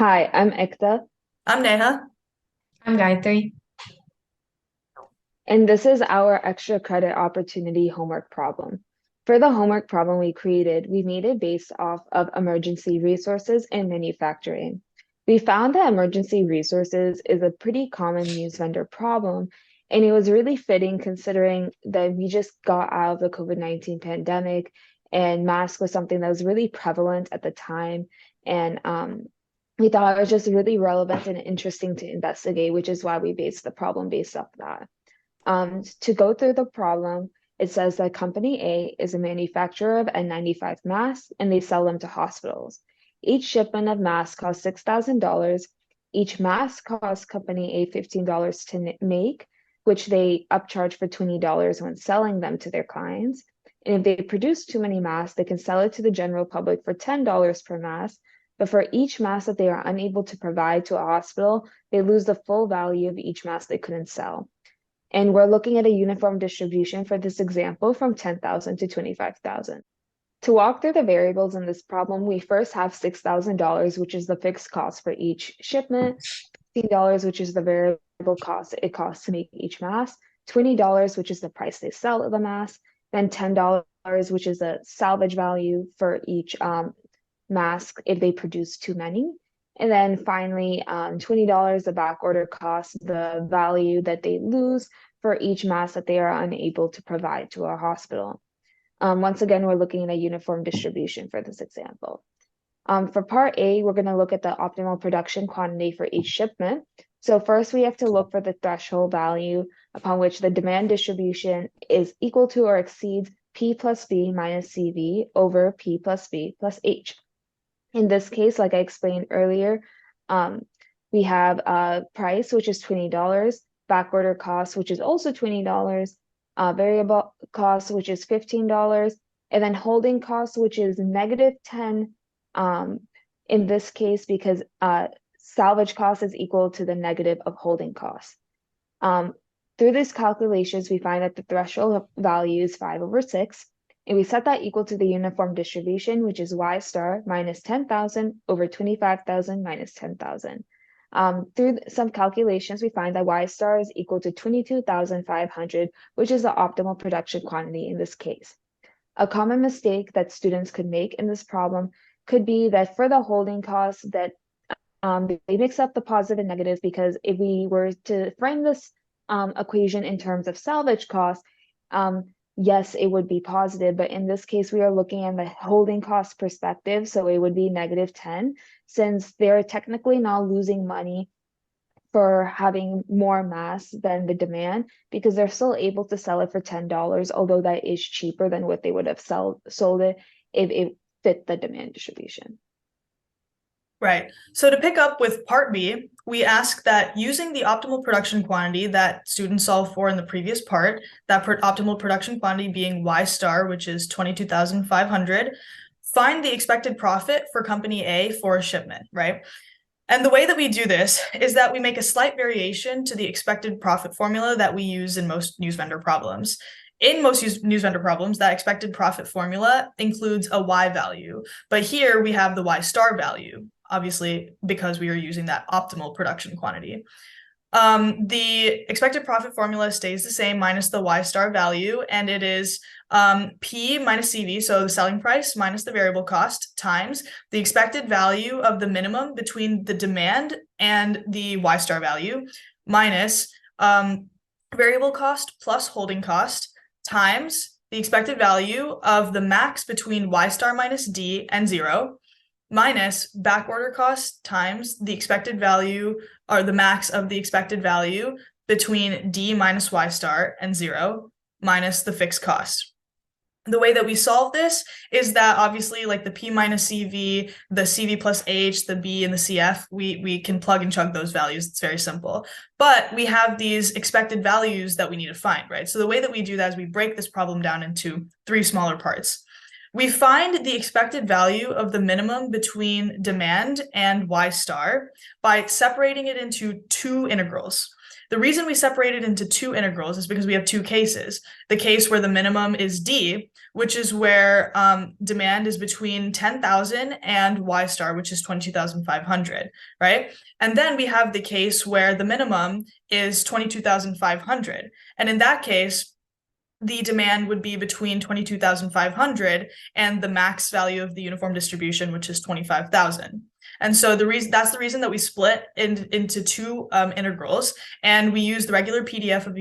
Hi, I'm Ekta, I'm Neha. I'm Gayatri. and this is our extra credit opportunity homework problem. For the homework problem we made it based off of emergency resources in manufacturing. We found that emergency resources is a pretty common news vendor problem, and it was really fitting considering that we just got out of the COVID-19 pandemic, and mask was something that was really prevalent at the time. And we thought it was just really relevant and interesting to investigate, which is why we based the problem based off that. To go through the problem, it says that Company A is a manufacturer of N95 masks and they sell them to hospitals. Each shipment of masks costs $6,000. Each mask costs Company A $15 to make, which they upcharge for $20 when selling them to their clients. And if they produce too many masks, they can sell it to the general public for $10 per mask. But for each mask that they are unable to provide to a hospital, they lose the full value of each mask they couldn't sell. And we're looking at a uniform distribution for this example from 10,000 to 25,000. To walk through the variables in this problem, we first have $6,000, which is the fixed cost for each shipment, $15, which is the variable cost it costs to make each mask, $20, which is the price they sell the mask, then $10, which is the salvage value for each mask if they produce too many. And then finally, $20, the back order cost, the value that they lose for each mask that they are unable to provide to a hospital. Once again, we're looking at a uniform distribution for this example. For part A, we're going to look at the optimal production quantity for each shipment. So first we have to look for the threshold value upon which the demand distribution is equal to or exceeds P plus B minus CV over P plus B plus H. In this case, like I explained earlier, um, we have a price, which is $20, backorder cost, which is also $20, variable cost, which is $15, and then holding cost, which is negative 10 in this case, because salvage cost is equal to the negative of holding cost. Um, through these calculations, we find that the threshold value is 5 over 6. And we set that equal to the uniform distribution, which is y star minus 10,000 over 25,000 minus 10,000. Through some calculations, we find that y star is equal to 22,500, which is the optimal production quantity in this case. A common mistake that students could make in this problem could be that for the holding costs that they mix up the positive and negative, because if we were to frame this equation in terms of salvage cost, yes, it would be positive, but in this case, we are looking at the holding cost perspective, so it would be negative 10, since they're technically not losing money for having more mass than the demand, because they're still able to sell it for $10, although that is cheaper than what they would have sold it if it fit the demand distribution. Right. So to pick up with part B, we ask that using the optimal production quantity that students solved for in the previous part, that optimal production quantity being Y star, which is 22,500, find the expected profit for company A for a shipment, right? And the way that we do this is that we make a slight variation to the expected profit formula that we use in most news vendor problems. In most news vendor problems, that expected profit formula includes a Y value, but here we have the Y star value, obviously because we are using that optimal production quantity. The expected profit formula stays the same minus the Y star value, and it is P minus CV, so the selling price minus the variable cost, times the expected value of the minimum between the demand and the Y star value, minus variable cost plus holding cost, times the expected value of the max between Y star minus D and 0, minus backorder cost times the expected value or the max of the expected value between D minus Y star and 0, minus the fixed cost. The way that we solve this is that obviously like the P minus CV, the CV plus H, the B and the CF, we can plug and chug those values. It's very simple. But we have these expected values that we need to find, right? So the way that we do that is we break this problem down into 3 smaller parts. We find the expected value of the minimum between demand and Y star by separating it into 2 integrals. The reason we separate it into two integrals is because we have two cases. The case where the minimum is D, which is where demand is between 10,000 and Y star, which is 22,500, right? And then we have the case where the minimum is 22,500. And in that case, the demand would be between 22,500 and the max value of the uniform distribution, which is 25,000. And so that's the reason that we split into two integrals, and we use the regular PDF of the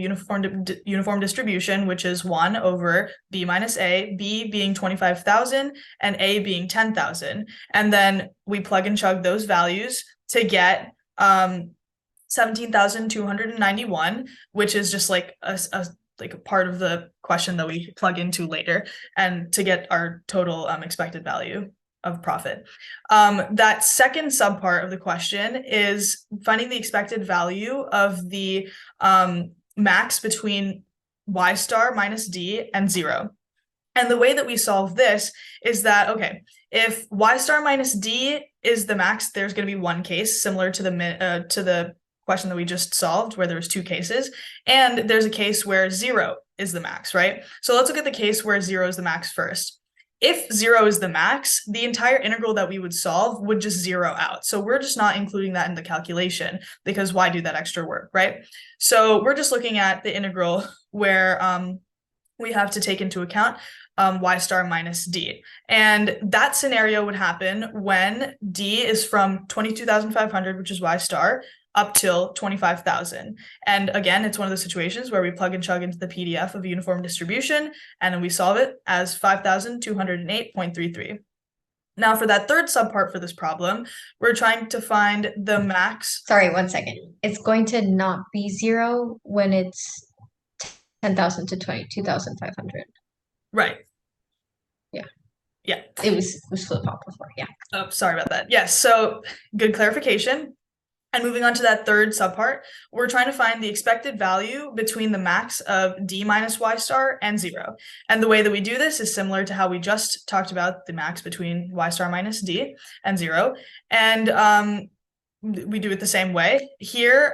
uniform distribution, which is 1 over b minus a, b being 25,000 and a being 10,000. And then we plug and chug those values to get 17,291, which is just like a part of the question that we plug into later, and to get our total expected value of profit. That second subpart of the question is finding the expected value of the max between Y star minus D and 0. And the way that we solve this is that, okay, if Y star minus D is the max, there's going to be one case similar to the question that we just solved, where there's two cases, and there's a case where 0 is the max, right? So let's look at the case where 0 is the max first. If 0 is the max, the entire integral that we would solve would just zero out. So we're just not including that in the calculation, because why do that extra work, right? So we're just looking at the integral where we have to take into account Y star minus D. And that scenario would happen when D is from 22,500, which is Y star, up till 25,000. And again, it's one of those situations where we plug and chug into the PDF of a uniform distribution, and then we solve it as 5,208.33. Now, for that third subpart for this problem, we're trying to find the max. Sorry, 1 second. It's going to not be 0 when it's 10,000 to 22,500. Right. Yeah. Yeah. It was flip-flop before. Yeah. Oh, sorry about that. Yes. So good clarification. And moving on to that third subpart, we're trying to find the expected value between the max of D minus Y star and 0. And the way that we do this is similar to how we just talked about the max between Y star minus D and 0. And we do it the same way. Here,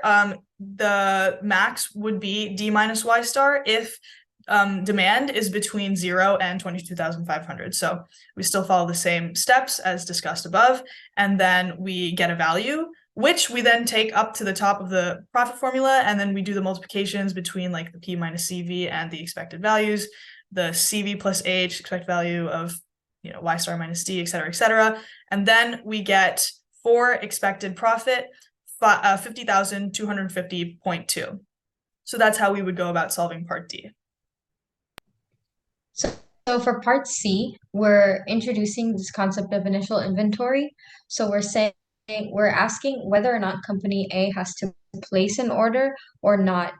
the max would be D minus Y star if demand is between 0 and 22,500. So we still follow the same steps as discussed above, and then we get a value, which we then take up to the top of the profit formula, and then we do the multiplications between like the P minus CV and the expected values, the CV plus H, expected value of Y star minus D, et cetera, and then we get for expected profit 50,250.2. So that's how we would go about solving part D. So for part C, we're introducing this concept of initial inventory. So we're asking whether or not company A has to place an order or not,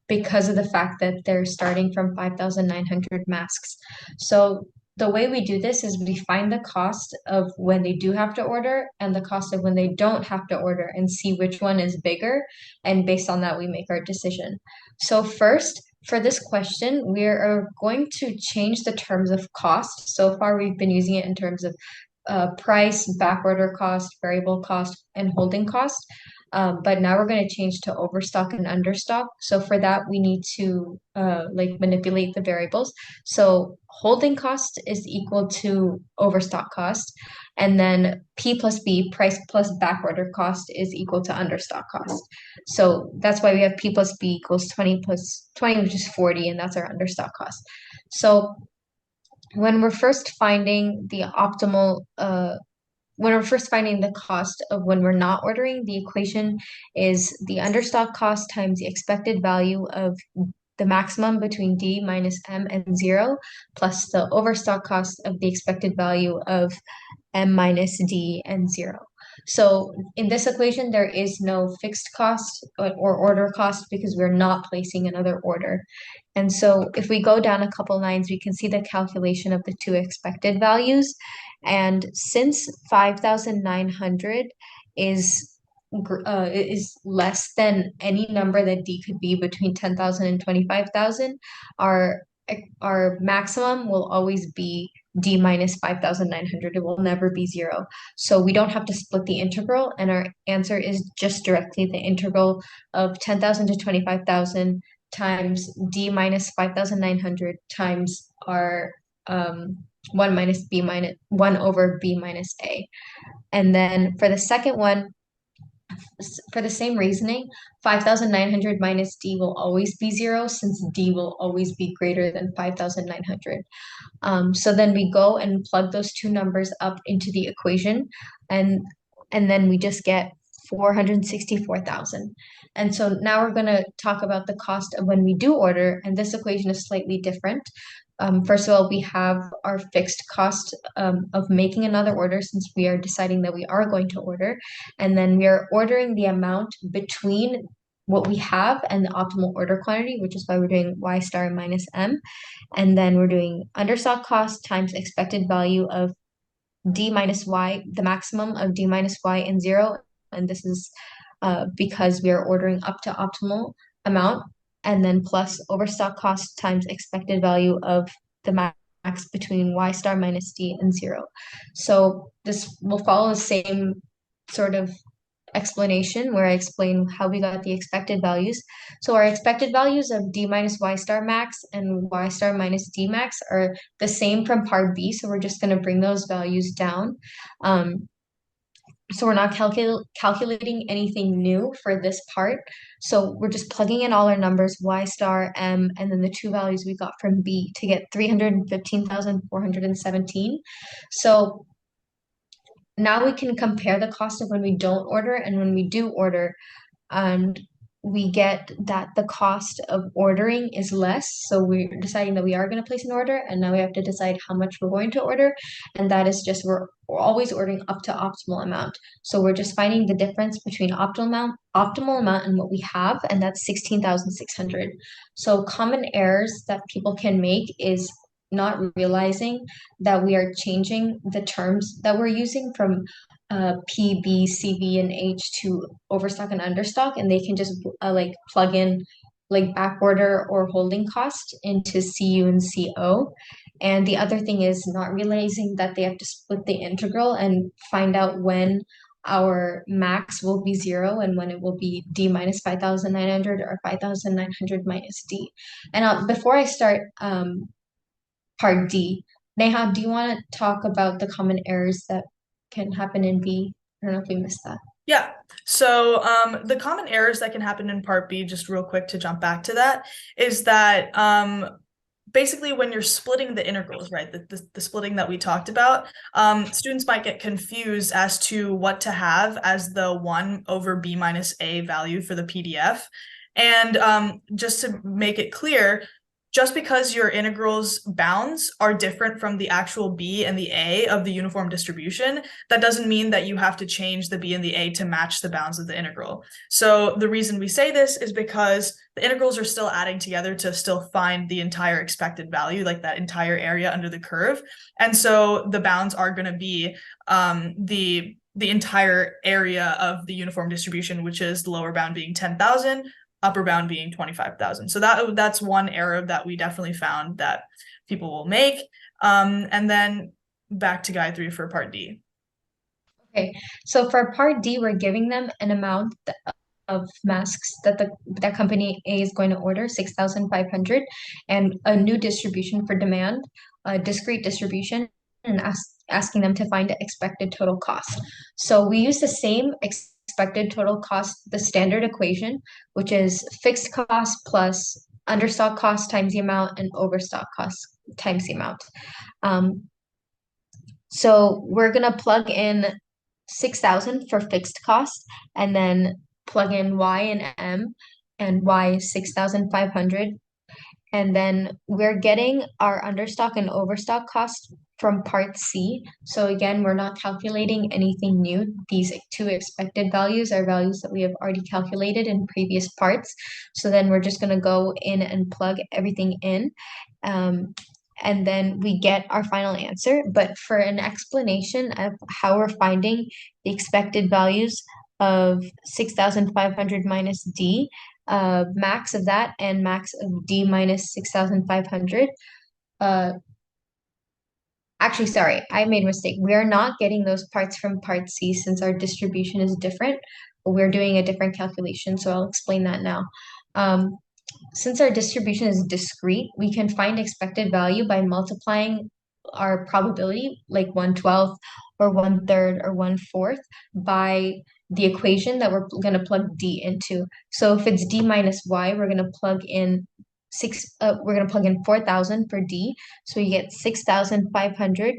because of the fact that they're starting from 5,900 masks. So the way we do this is we find the cost of when they do have to order and the cost of when they don't have to order, and see which one is bigger. And based on that, we make our decision. So first, for this question, we are going to change the terms of cost. So far, we've been using it in terms of price, backorder cost, variable cost, and holding cost. But now we're going to change to overstock and understock. So for that, we need to manipulate the variables. So holding cost is equal to overstock cost. And then P plus B, price plus backorder cost, is equal to understock cost. So that's why we have P plus B equals 20 plus 20, which is 40, and that's our understock cost. So when we're first finding the cost of when we're not ordering, the equation is the understock cost times the expected value of the maximum between D minus M and 0, plus the overstock cost of the expected value of M minus D and 0. So in this equation, there is no fixed cost or order cost because we're not placing another order. And so if we go down a couple lines, we can see the calculation of the two expected values. And since 5,900 is less than any number that D could be between 10,000 and 25,000, our our maximum will always be d minus 5,900. It will never be zero. So we don't have to split the integral, and our answer is just directly the integral of 10,000 to 25,000 times d minus 5,900 times our 1 over b minus a. And then for the second one, for the same reasoning, 5,900 minus d will always be zero since d will always be greater than 5,900. So then we go and plug those two numbers up into the equation, and then we just get 464,000. And so now we're going to talk about the cost of when we do order, and this equation is slightly different. First of all, we have our fixed cost of making another order since we are deciding that we are going to order. And then we are ordering the amount between what we have and the optimal order quantity, which is why we're doing y star minus m. And then we're doing understock cost times expected value of d minus y, the maximum of d minus y and zero. And this is because we are ordering up to optimal amount, and then plus overstock cost times expected value of the max between y star minus d and zero. So this will follow the same sort of explanation where I explain how we got the expected values. So our expected values of d minus y star max and y star minus d max are the same from part B. So we're just going to bring those values down. So we're not calculating anything new for this part. So we're just plugging in all our numbers, y star, m, and then the two values we got from B to get 315,417. So now we can compare the cost of when we don't order and when we do order, and we get that the cost of ordering is less. So we're deciding that we are going to place an order, and now we have to decide how much we're going to order, and that is just we're always ordering up to optimal amount. So we're just finding the difference between optimal amount and what we have, and that's 16,600. So common errors that people can make is not realizing that we are changing the terms that we're using from P, B, C, V, and H to overstock and understock, and they can just like plug in like back order or holding cost into CU and CO. And the other thing is not realizing that they have to split the integral and find out when our max will be zero and when it will be D minus 5,900 or 5,900 minus D. And before I start part D, Neha, do you want to talk about the common errors that can happen in B? I don't know if we missed that. Yeah. So the common errors that can happen in part B, just real quick to jump back to that, is that basically when you're splitting the integrals, right, the splitting that we talked about, students might get confused as to what to have as the 1 over b minus a value for the PDF. And just to make it clear, just because your integrals bounds are different from the actual b and the a of the uniform distribution, that doesn't mean that you have to change the b and the a to match the bounds of the integral. So the reason we say this is because the integrals are still adding together to still find the entire expected value, like that entire area under the curve. And so the bounds are going to be the entire area of the uniform distribution, which is the lower bound being 10,000, upper bound being 25,000. So that's one error that we definitely found that people will make. And then back to Gayatri for part D. Okay, so for part D, we're giving them an amount of masks that company A is going to order, 6,500, and a new distribution for demand, a discrete distribution, and asking them to find the expected total cost. So we use the same expected total cost, the standard equation, which is fixed cost plus understock cost times the amount and overstock cost times the amount. So we're gonna plug in 6,000 for fixed cost, and then plug in y and m, and y is 6,500. And then we're getting our understock and overstock cost from part C. So again, we're not calculating anything new. These two expected values are values that we have already calculated in previous parts. So then we're just going to go in and plug everything in. And then we get our final answer. But for an explanation of how we're finding the expected values of 6,500 minus D, max of that and max of D minus 6,500. Actually, sorry, I made a mistake. We are not getting those parts from part C since our distribution is different. We're doing a different calculation, so I'll explain that now. Since our distribution is discrete, we can find expected value by multiplying our probability, like 1/12 or 1/3 or 1/4, by the equation that we're going to plug D into. So if it's D minus Y, we're going to plug in we're going to plug in 4,000 for D. So we get 6,500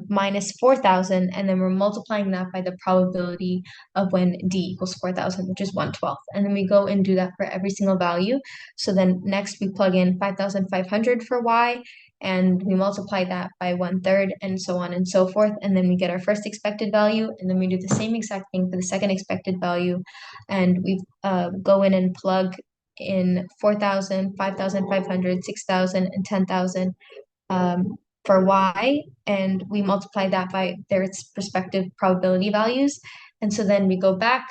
minus 4,000, and then we're multiplying that by the probability of when D equals 4,000, which is 1/12. And then we go and do that for every single value. So then next we plug in 5,500 for Y, and we multiply that by 1/3, and so on and so forth. And then we get our first expected value, and then we do the same exact thing for the second expected value. And we go in and plug in 4,000, 5,500, 6,000, and 10,000 for Y, and we multiply that by their respective probability values. And so then we go back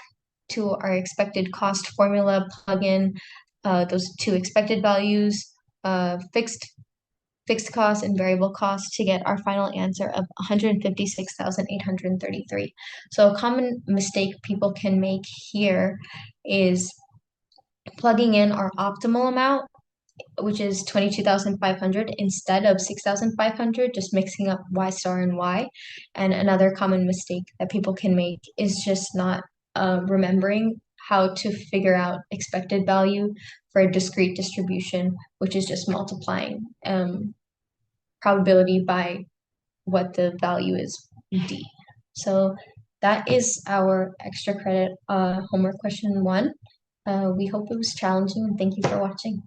to our expected cost formula, plug in those two expected values, fixed cost and variable cost, to get our final answer of 156,833. So a common mistake people can make here is plugging in our optimal amount, which is 22,500 instead of 6,500, just mixing up Y star and Y. And another common mistake that people can make is just not remembering how to figure out expected value for a discrete distribution, which is just multiplying probability by what the value is, D. So that is our extra credit homework question 1. We hope it was challenging, and thank you for watching.